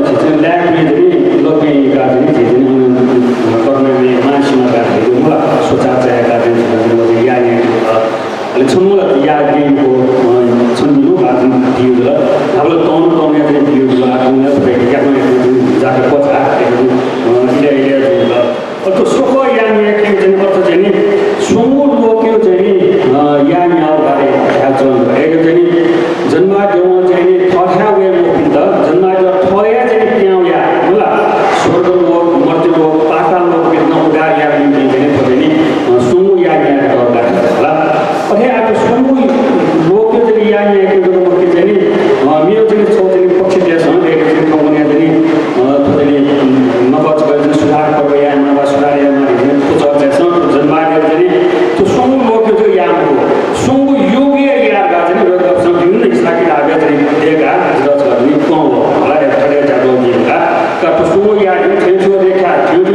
जितने लैब में जितने लोग भी करते हैं जितने उन करने में मानसिक करते हैं वो मतलब सोचा चाहिए करते हैं वो ये यानी अरे सुनो या गेम को सुनो बात दियो जरा हम लोग कौन या दिन दियो जरा उन्हें तो क्या मैं जाकर पहुंचा इधर और तो सुखो यानी कि जन पर तो जनी सुमूल वो क्यों जनी यानी और बारे ख्याल चलन एक जनी जन्मा जो जनी थोड़ा वे मुकिंदा जन्मा जो थोड़े जनी क्या या मतलब स्वर्ग लोग मर्त्य लोग पाताल लोग कितना उदार या नहीं जनी तो जनी सुमू यानी और बारे चला और है आप सुमू लोग क्यों जनी यानी कि जो मुक्ति जनी मियो जनी सोचनी पक्ष जैसा एक जनी कौन जनी तो जनी नवाज बजन सुधार कर या नवाज सुधार या मारी कुछ और जैसा जन्माद जनी तो सुमू लोग जो याम को सुमू योगी या गाजनी लोग अब समझ नहीं इसका कि आगे जनी देगा जरूरत करनी कौन हो वाला थोड़े जादू जी का तो सुमू या इन जो देखा जो तो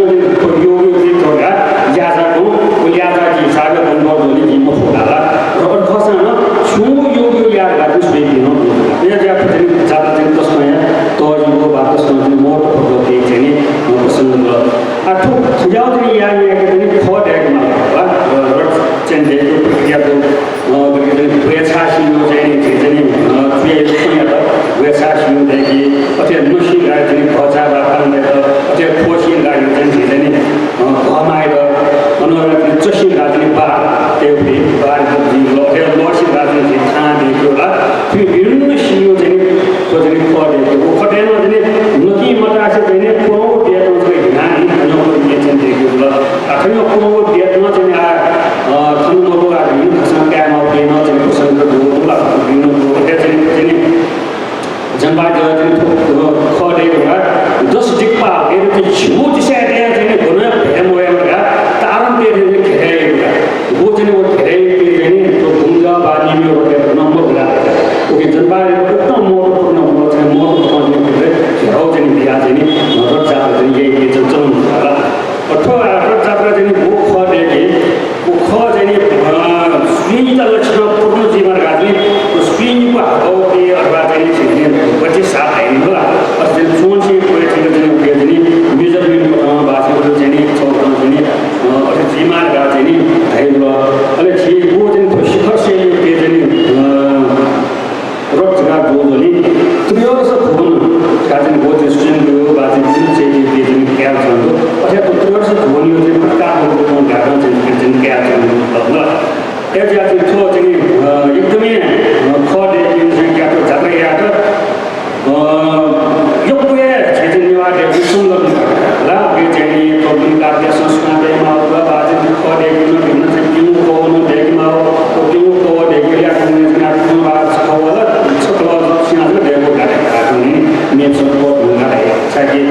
योगी जी होगा ज्यादा को लियाजा की सागर बंदो जोली की मुख डाला और खसा ना सुमू योगी या गाजनी स्वीकी नो ये जब जनी ज्यादा दिन तो समय तो जो बात सुनने मोर को के जनी पसंद लो आठो सुझाव जनी या कि जनी खोट है माला चेंज है तो या तो सुई त लक्षण पूर्ण जीवन गाजले सुईको हातौ के अथवा चाहिँ छिने बच्चे साथ आइन होला अझै फोन से कोही चाहिँ के चाहिँ मेजरमेन्ट को बाछिको चाहिँ चौधमा चाहिँ अझै जीवन गा चाहिँ हैन अले छिको चाहिँ शिखर से के चाहिँ रोजगार गोजली त्रियोरस भवन काजन गोज स्टुडेन्ट हो बाजे जुन चाहिँ के चाहिँ क्या छन् अझै त्रियोरस भवन यो चाहिँ प्रकार को गाडा चाहिँ क्या छन् ल त्यहाँ चाहिँ थो चाहिँ एकदमै खडे चाहिँ क्या त जात्रा या त यो कुए चाहिँ निवार सुन्दर ला के चाहिँ कम्पनी कार्य संस्कृतिमा होला बाजे खडे किन चाहिँ किन कोन देखमा हो किन को देखिया कुन चाहिँ बात होला छकला सिनाले देखो गाडे काट्ने मेन सपोर्ट हुँदा चाहिँ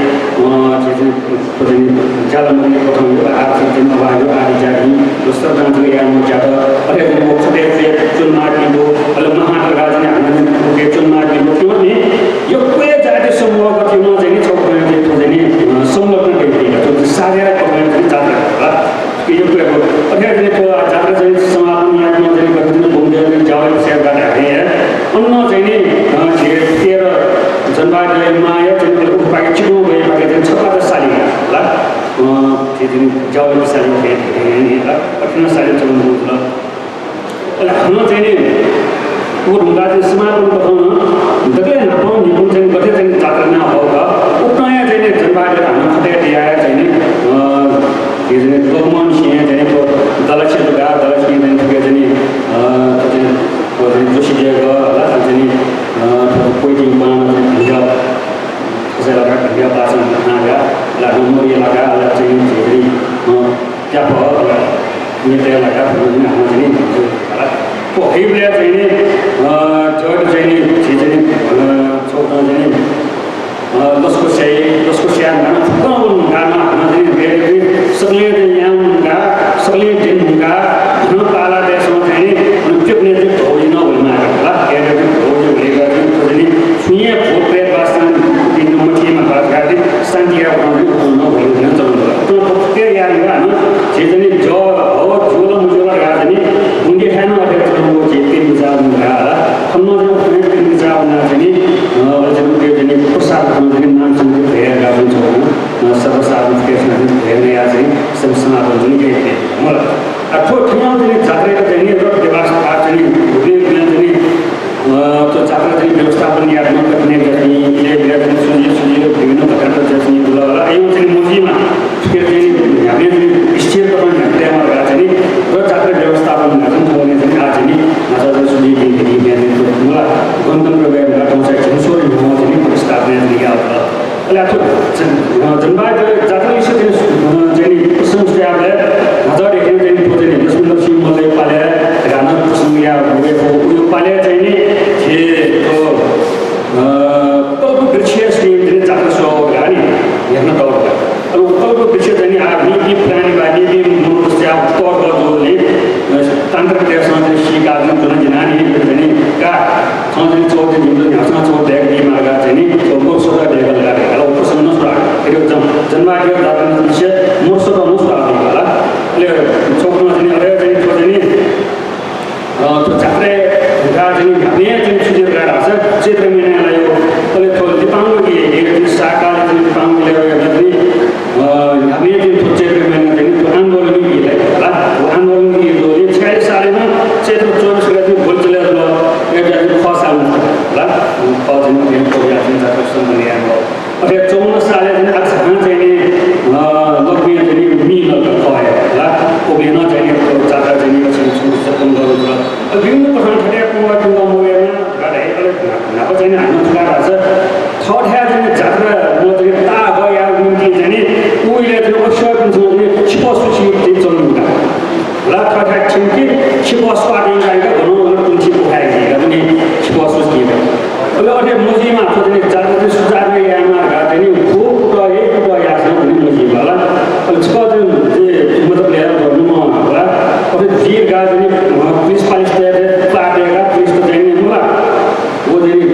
चाहिँ जालमले पठाउनु आर्थिक चाहिँ नभएको आदि जाति दोस्रो जाति या मुजादा अरे वो खडे से चुन मार्टिनो अल महानगर चाहिँ हामी के चुन मार्टिनो त्यो नि यो कुए जाति समूह गतिमा चाहिँ चौकमा चाहिँ संलग्न गरिदिएको त्यो साझा कमाइ चाहिँ जात्रा होला कि यो कुएको अझै त्यो जात्रा चाहिँ समापन यादमा चाहिँ गरिदिनु भूमिका जावल सेवा गर्ने अन्न चाहिँ नि तेर जनवाद माया चाहिँ उपाय चिनो भए पाके चाहिँ छपा साली होला त्यो चाहिँ जावल साली भेट होला 18 साली चल्नु होला अले हाम्रो चाहिँ नि वो ढुङ्गा चाहिँ समापन पठाउन दगले नपाउँ निपुण चाहिँ गते चाहिँ जात्रा नहोगा उपाय चाहिँ जनवाद हाम्रो खटे दिया चाहिँ नि ये चाहिँ लोकमान सिंह चाहिँ दलक्षे लगा दलक्षे चाहिँ के चाहिँ जोशी जगह होला चाहिँ कोही दिन बनाउन ढुङ्गा कसैलाई लगा ढुङ्गा पासन नागा ला नम्बर ये लगा ला चाहिँ धेरै क्या भयो नेता लगा भन्ने हाम्रो चाहिँ होला को हेबले चाहिँ नि जड चाहिँ नि चौका चाहिँ दसको स्यान गाना गाना हाम्रो चाहिँ धेरै सकले यामगा सकले दिनगा न पाला देशमा चाहिँ पिक्ने चाहिँ धोइ नहुन होला हेरेर चाहिँ धोइ हुनेगा चाहिँ सुइए भोटे वास्तन दिन मठीमा बात गर्दै शान्तिका बनाउने नहुने चल्नु त्यो त्यो यामगा न चाहिँ जो हो जोला मुजोला गाजनी मुंडी खान अटे चल्नु चाहिँ जाउगा खन्न चाहिँ पनि जाउना चाहिँ अझै त्यो चाहिँ प्रसाद चाहिँ नाम चाहिँ धेरै गाउँछ सर्वसाधारण केसमा हेर्ने या चाहिँ संस्थामा पनि के मलाई अथवा ठियाउ चाहिँ जात्रा चाहिँ र व्यवस्था चाहिँ हुने तो जात्रा चाहिँ व्यवस्थापन यादमा गर्ने चाहिँ ले चाहिँ सुझियो विभिन्न प्रकारका चाहिँ होला यो चाहिँ मुजीमा फेरि चाहिँ हामीले स्थिर गर्ने त्यहाँ चाहिँ र जात्रा व्यवस्थापन गर्न पर्ने चाहिँ आज नि आज सुझियो दिने मलाई गन्तव्य गएर ठाउँ चाहिँ सोरी म चाहिँ प्रस्तावना दिया होला अले जनवाद जात्रा विषय चाहिँ प्रशंसाले हजार एक चाहिँ प्रोजेक्ट जसमा सिंह मलाई पाले गाना प्रसंग या भएको उयो पाले चाहिँ नि के तो वृक्ष चाहिँ जात्रा सो गाडी हेर्न दौड अब उत्तरको वृक्ष चाहिँ आदमी कि प्राणी बानी कि मनुष्य तौर गर्नुले तान्त्रिक देशमा चाहिँ सिकार्नु जुन जिनानी पनि का चाहिँ चौधरी जुन हाँसमा चौध देखि मार्ग चाहिँ नि तो मोर्सोदा लेभल गरे होला प्रसन्न सुरा फेरि जनवाद जात्रा विषय मोर्सोदा मुसुरा होला ले चौकमा चाहिँ अरे चाहिँ तो चाहिँ तो जात्रा गाजनी भने चाहिँ सुझेर गएर छ चैत्र महिनालाई यो तले तो दिपाङ के एक साकार चाहिँ दिपाङ ल्याएर पनि हामीले चाहिँ तो चैत्र महिना चाहिँ तो आन्दोलन के होला आन्दोलन के दोले 46 सालमा चैत्र 24 गते भोल चलेर एउटा खसाल होला खजन पनि प्रोग्राम चाहिँ जात्रा सम्बन्धी आयो अझै 54 सालले चाहिँ आज चाहिँ लक्ष्मी चाहिँ मिल खयो होला ओबेन चाहिँ जात्रा चाहिँ सपन गर्नु विभिन्न प्रकार ठटे कुवा कुवा मोयमा गाडे नाप चाहिँ हाम्रो ठुला छ थर्ड ह्या चाहिँ जात्रा म चाहिँ ता गया निम्ति चाहिँ उहिले चाहिँ अवसर पनि छिपसुसी चाहिँ चल्नु ला थर्ड ह्या छिम्की छिपस पार्टी गाइका भनौँ कुन्ची पोखाएको पनि छिपसुसी अब अझै मुजीमा चाहिँ जात्रा चाहिँ सुचारू यामा चाहिँ खूब गए यासँग पनि मुजी होला अब छ चाहिँ मतलब ल्याएर गर्नु होला अझै भिर गा चाहिँ पुलिस पालिस पाटेका पुलिस त चाहिँ होला वो चाहिँ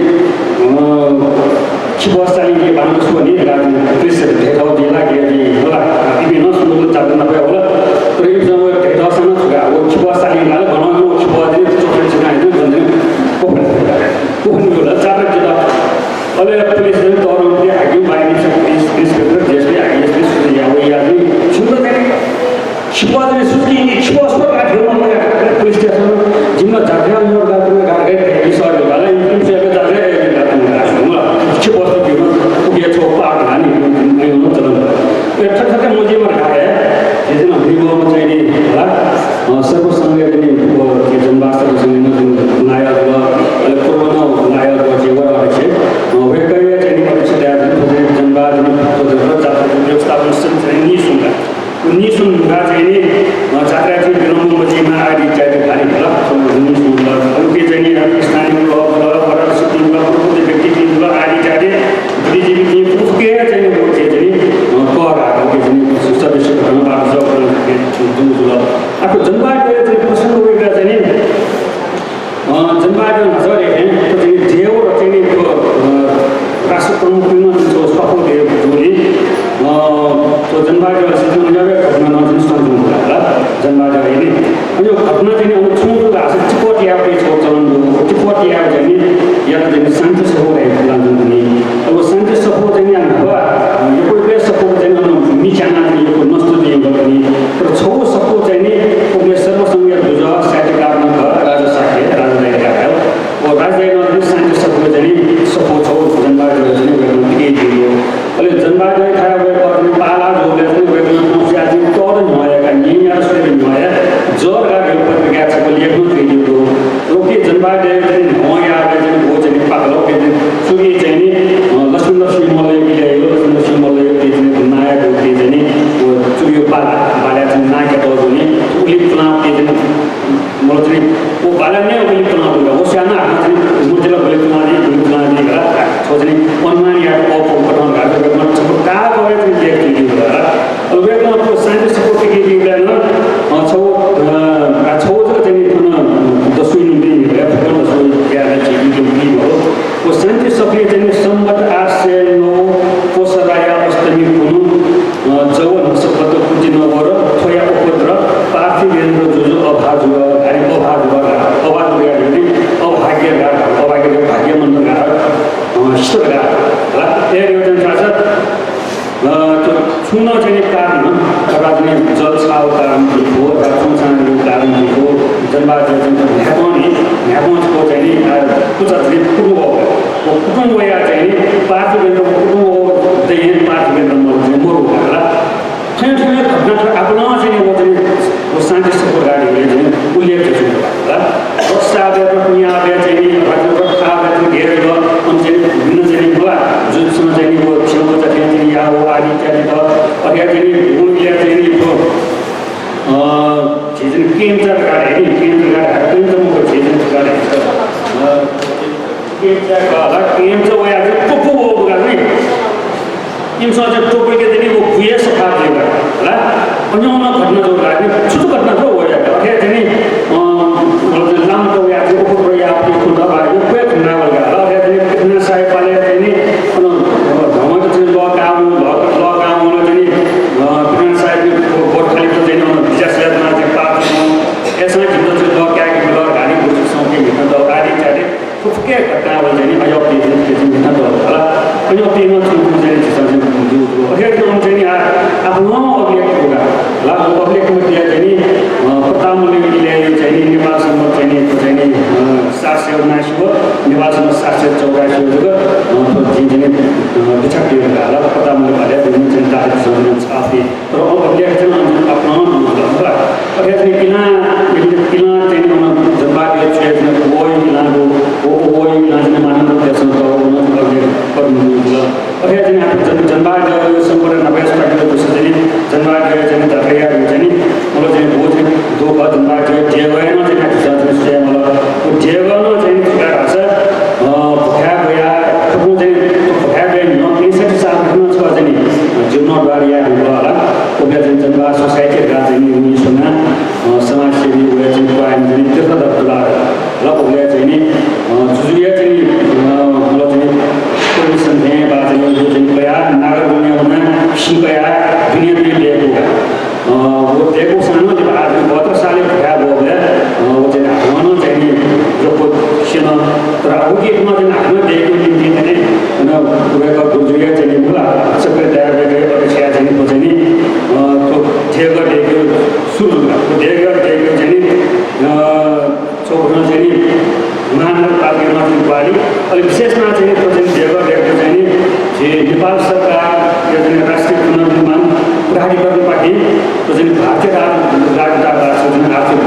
छिपस्ताली के बाँड्नु छु भने पुलिसहरू भेटाउ दिएला के होला विभिन्न सुन्नु जाँदैन नभए होला तर यो ढेटासँग छुगा हो छिपस्ताली भनौँ छिप सर्वसंघ पनि जनवास्तव संघ नायक अहिले पूर्व नायक जेवर आहे वेगवेगळ्या त्यांनी परिषदेत जनवाद व्यवस्थापन निसुंगा चाहिँ जात्राची विलम्बमा आदि इत्यादि भारी होला निसुंगा अरूकै चाहिँ स्थानीय वडा सिक्किम व्यक्ति आदि इत्यादि बुद्धिजीवी उसके चाहिँ चाहिँ कर आएको चाहिँ सदस्य घरबाट आफ्नो जनवाद चाहिँ प्रसङ्ग वेगळा चाहिँ जनवाद नजर चाहिँ देव र चाहिँ राष्ट्र प्रमुख सफल देव जोली तो जनवाद घटना जनवाद होइन यो घटना चाहिँ अब छुट्टो आएको टिपोटी आएको छ चलन टिपोटी आएको चाहिँ यहाँ चाहिँ शान्ति सफल आएको लान्छन् भने अब शान्ति सफल चाहिँ यहाँ यो कोही सफल चाहिँ मिचाना यो नष्ट दिएको पनि तर छौ सफल चाहिँ नि पुग्ने सर्वसङ्घीय ध्वज साहित्यकार राजा साखे राजा राख्यो ओ राजा शान्ति सफल चाहिँ सफल छौ जनवाद चाहिँ केही दियो अहिले जनवाद खायो गएको पाला जोले चाहिँ गएको चाहिँ तोड नभएका नियम सुरु नभए जोर गएको पत्रिका छ लेख्नु थियो रोके जनवाद चाहिँ नया चाहिँ हो चाहिँ पालो के सुरु चाहिँ नि लक्ष्मण सिंहले ल्यायो लक्ष्मण सिंहले चाहिँ नायक होते चाहिँ वो सुरु पाला बाला चाहिँ नायक हो नि उली चुनाव के चाहिँ म चाहिँ वो बाला नै उली चुनाव हो वो साना चाहिँ मुजला उली चुनाव नि गरा छ चाहिँ अनुमान या ओपो पठाउन गएको का गरे चाहिँ लेख्नु थियो अब वेगमा साइन्टिस्ट को के दिदैन छौ चाहिँ दसौँ दिन भएन दसौँ ग्यारा चाहिँ दिन हो वो साइन्टिस्ट सबले चाहिँ सम्मत 809 पोसराया अष्टमी हुनु जवन शब्द पुँजी नगर थोया उपद्र पार्थिवेन्द्र जुजु अभाज अभाग्य भाग्य मण्डल ईश्वर त्यो छुन चाहिँ कारण राजनीतिक जलछाउ कारण थियो राजनीतिक कारण थियो जनवाद ह्यापोनको चाहिँ कुचरी कुटुम्ब या चाहिँ पार्थिवेन्द्र कुटुम्ब चाहिँ पार्थिवेन्द्र मरु होला ठुलो घटना आफ्नो चाहिँ वो चाहिँ शान्ति सफल गाडीले चाहिँ उल्लेख होला रस्ताबाट यहाँ चाहिँ खाएर घेरेर अनि चाहिँ भिन्न चाहिँ होला जुनसँग चाहिँ वो छेउको चाहिँ यहाँ हो आदि इत्यादि त अघि चाहिँ उनले चाहिँ चाहिँ केन्द्र गाडी केन्द्र गाडी केन्द्रको चाहिँ गाडी केन्द्र वया चाहिँ पोपो हो गर्ने इनसँग चाहिँ टोपीको चाहिँ वो भुए सफा दिएर होला अनि उन घटना जो लाग्ने छुटो घटना जो हो जाएगा अघि चाहिँ लामो वया चाहिँ उपरो या खुल्दा भयो कोही घटना होला अघि चाहिँ कितना साहेबले चाहिँ धमक चाहिँ लगाउनु चाहिँ किसान साहेबको गोर्खालीको चाहिँ विजासमा चाहिँ पार्टी यसमा जिल्ला चाहिँ लगाएको बेला गाडी गुरुसँग के भेट्न त गाडी चाहिँ थुप्रै घटना हो चाहिँ अयो चाहिँ भेट्न त होला अनि त्यो चाहिँ चाहिँ आफ्नो अभिलेख होगा ला अभिलेखमा दिया चाहिँ प्रतापले ल्यायो चाहिँ नेपालसम्म चाहिँ 779 हो नेपालसम्म 784 हो चाहिँ बिछाडियो होला प्रतापले भने चाहिँ तारिख छापे र अभिलेख चाहिँ आफ्नो अघि चाहिँ किना चाहिँ जनवादले चाहिँ ओइ किनाको ओइ चाहिँ मानव देशमा अघि चाहिँ आफ्नो जनवाद सम्पूर्ण नभएस पार्टीको चाहिँ जनवाद चाहिँ दर्या चाहिँ मलाई चाहिँ वो चाहिँ दो जनवाद जेवैमा चाहिँ चाहिँ मलाई जेवैमा चाहिँ खुला रहेछ भ्या गया त्यो चाहिँ भ्या गए 69 सालमा छ चाहिँ जीवनबारी होला त्यो चाहिँ जनवाद सोसाइटी का चाहिँ उनीसँग समाजसेवी उयो चाहिँ पाइन चाहिँ तीर्थदत्तला ल उयो चाहिँ जुजुया चाहिँ मलाई चाहिँ परमिसन दिए बाद यो चाहिँ गया नागर दुनियामा सिकया दुनिया दिएको वो दिएको सानो जब आज 72 साल भ्या भयो वो चाहिँ आफ्नो चाहिँ जो पोजिसन तर अघिमा चाहिँ आफ्नो दिएको निम्ति चाहिँ उयोको जुजुया चाहिँ मुला सेक्रेटरी अध्यक्ष चाहिँ को चाहिँ त्यो दिएको सुरु दिएको चाहिँ छोड्न चाहिँ महानगरपालिकामा चाहिँ बाली अनि विशेषमा चाहिँ दिएको चाहिँ नेपाल सरकार राष्ट्रिय पुनर्निर्माण प्राधिकरण पार्टी चाहिँ भारतीय राजनीतिक आर्थिक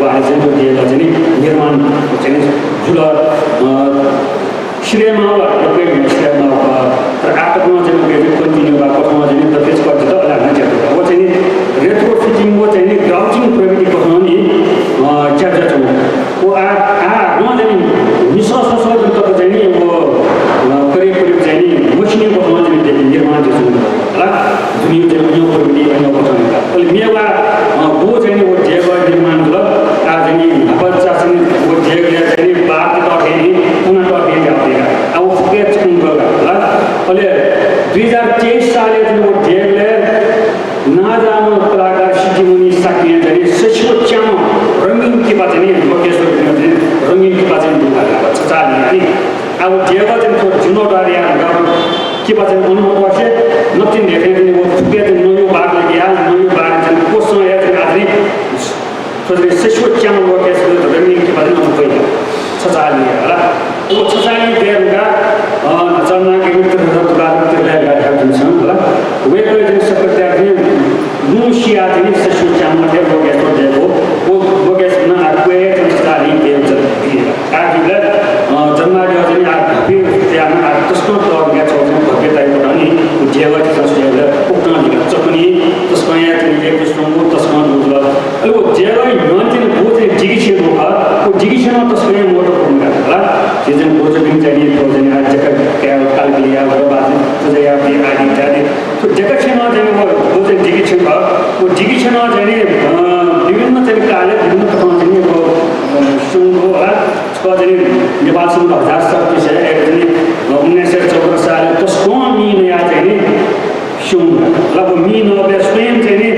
केसो चाहिँ रङ्गिन किपा चाहिँ दुःख छचाली अनि अब जेगा चाहिँ थोर जुनोडारी आएर किपा चाहिँ अनुभव गर्छ नतिन देखे पनि वो थुके चाहिँ नयो बार लगिया नयो बार चाहिँ कोसँग या चाहिँ आदि सोचे सेसो च्याम वो केसो रङ्गिन किपा चाहिँ अनुभव छचाली होला वो छचाली देरगा चन्ना के मित्र तुला तुला गाडा हुन्छ होला वेको चाहिँ सबै Nusia ini sesuatu yang dia boges tu वो बोges ना आकुए संस्कारी के उधर आखिर जन्मा जो है ना आखिर क्या ना तस्कों तो और क्या चौथे भगे ताई पढ़ानी उज्जैवा की संस्कृति है उतना दिखा चपनी तस्कों या तो ये तस्कों को तस्कों दूसरा अरे वो उज्जैवा यूनाइटेड बहुत एक जिगिशन होगा वो जिगिशन और तस्कों ये मोटर होगा है सीजन बहुत भी चाहिए तो जने आज जगह क्या काल के लिए वो बात तो जया भी आदि जाने तो जगह से ना जने वो बहुत एक जिगिशन का वो जिगिशन और जने विभिन्न तरीके आले विभिन्न प्रकार जने वो शुरू हो तो जने नेपाल से 2027 से एक जने 1914 साल तो स्वामी ने आ जने शुरू लग मीन और स्वयं जने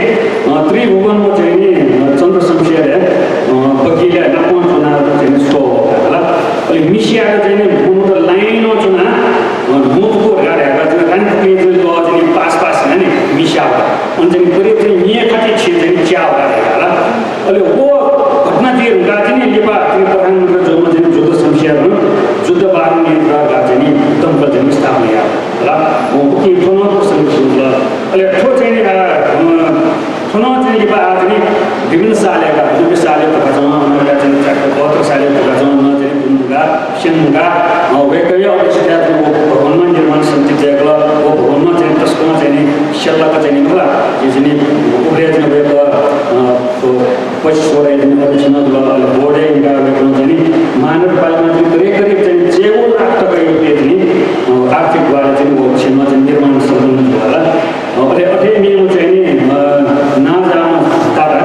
त्रिभुवन में जने चंद्र शमशेर है बकीले नपन चुना जने सो होला अले मिशिया जने भूमि तो लाइन और चुना मुख को गाड़े अगर जने कान के जो जने पास है ने मिशिया उन जने पूरे जने निये खाती चीज़ जने क्या गाड़े होला अले वो घटना दी रुका जने ये बात जने प्रधानमंत्री जो जने जुद्ध शमशेर जुद्ध बार में रुका जने तम पर जने स्थापना या होला वो की दोनों को संग अले ठो जने थोनो जने ये बात जने विभिन्न साले का जो भी साले तो खजाना हमारे जने चार बहुत साले तो खजाना जने बुंगा शिंगा वे कभी और इस तरह से वो भगवान निर्माण संति जगला वो भगवान जने तस्कों जने शल्ला का जने होला जने उपरे जने वे तो पच सोरे जने और जने तो बोर्डे इनका वे कौन जने मानव पालन जने करीब जने जेवो आठ तक ये जने आर्थिक वाले जने वो शिमा जने निर्माण संबंध वाला और अठे में वो जने ना जाना तारा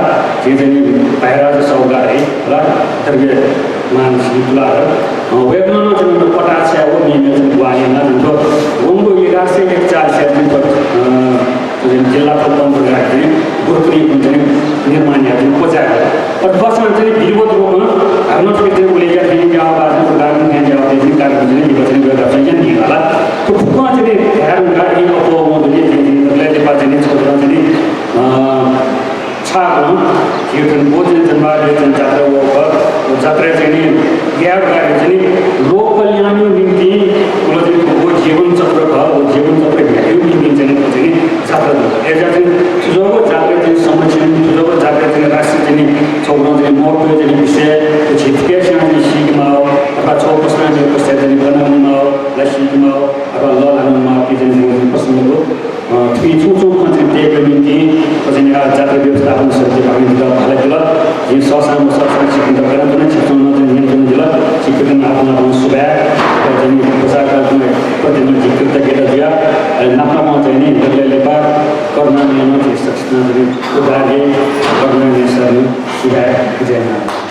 ये जने पहरा जो सौगार है होला तरगे मान सिंपला वेगनो न जने पटा से वो नीमे जने वाली ना जने वंगो ये रास्ते एक चार से जने तो जिला प्रबंध करके गुरुकुल जने निर्माण या जने पहुंचा और बस जने विरोध रोमा हमन के जने बोले या कहीं क्या आवाज में गार्डन में जाओ जने कार्य जने ये बचने का चाहिए नहीं वाला तो फुकवा जने ध्यान गाड़ी को वो जने ले पास जने छोटा जने छाप ये जन बहुत जन जन जात्रा वो जात्रा जने गैर कार्य जने लोक कल्याण निम्ति वो जीवन चक्र का वो जीवन चक्र भ्याल्यु निम्ति जने जात्रा ए जने सुजोको जात्रा जने समझन सुजोको जात्रा जने राष्ट्र जने छोरा जने मोटो जने विषय तो छिटकेशन जने सिक्मा अथवा चौपसना जने प्रश्न जने बनाउनमा लसिक्मा अथवा ललानमा के जने प्रश्नको थ्री चुचो कन्सेप्ट निम्ति जने जात्रा व्यवस्थापन समिति भागिदा भलाइला ये ससाम ससाम सिकिन गरेर पनि क्षेत्रमा जने नियन्त्रण दिला सिकिन आफ्नो सुबह जने प्रचार गर्ने प्रतिनिधि कृतज्ञता दिया नाफामा चाहिँ नि लेपा कर्मा नियम सक्छन् जने उदाहरण गर्न सक्ने सुबह जने